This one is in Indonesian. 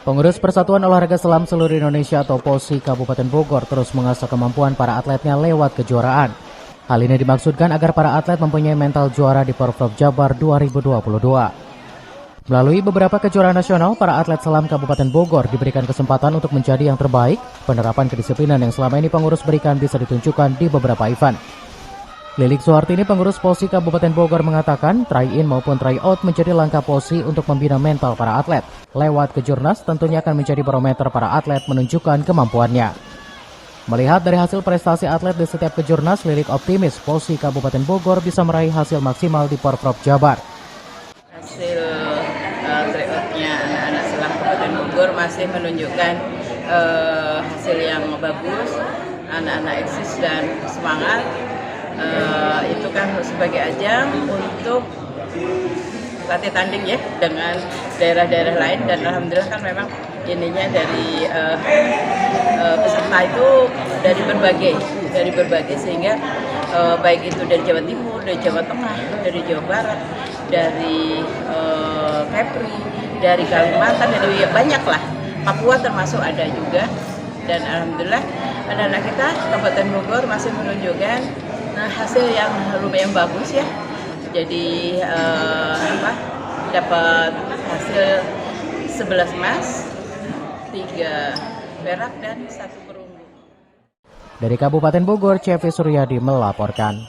Pengurus Persatuan Olahraga Selam Seluruh Indonesia atau POSI Kabupaten Bogor terus mengasah kemampuan para atletnya lewat kejuaraan. Hal ini dimaksudkan agar para atlet mempunyai mental juara di Porprov Jabar 2022. Melalui beberapa kejuaraan nasional, para atlet selam Kabupaten Bogor diberikan kesempatan untuk menjadi yang terbaik. Penerapan kedisiplinan yang selama ini pengurus berikan bisa ditunjukkan di beberapa event. Lilik Suhartini, pengurus POSI Kabupaten Bogor, mengatakan try-in maupun try-out menjadi langkah POSI untuk membina mental para atlet. Lewat kejurnas tentunya akan menjadi barometer para atlet menunjukkan kemampuannya. Melihat dari hasil prestasi atlet di setiap kejurnas, Lilik optimis POSI Kabupaten Bogor bisa meraih hasil maksimal di Porprov Jabar. Hasil tryoutnya anak-anak selam Kabupaten Bogor masih menunjukkan hasil yang bagus, anak-anak eksis dan semangat. Itu kan sebagai ajang untuk latih tanding ya dengan daerah-daerah lain, dan alhamdulillah kan memang ininya dari peserta itu dari berbagai sehingga baik itu dari Jawa Timur, dari Jawa Tengah, dari Jawa Barat, dari Kepri, dari Kalimantan, dari banyak lah, Papua termasuk ada juga, dan alhamdulillah anak-anak kita Kabupaten Bogor masih menunjukkan hasil yang lumayan bagus ya. Jadi dapat hasil 11 emas, 3 perak dan 1 perunggu. Dari Kabupaten Bogor, Cevi Suryadi melaporkan.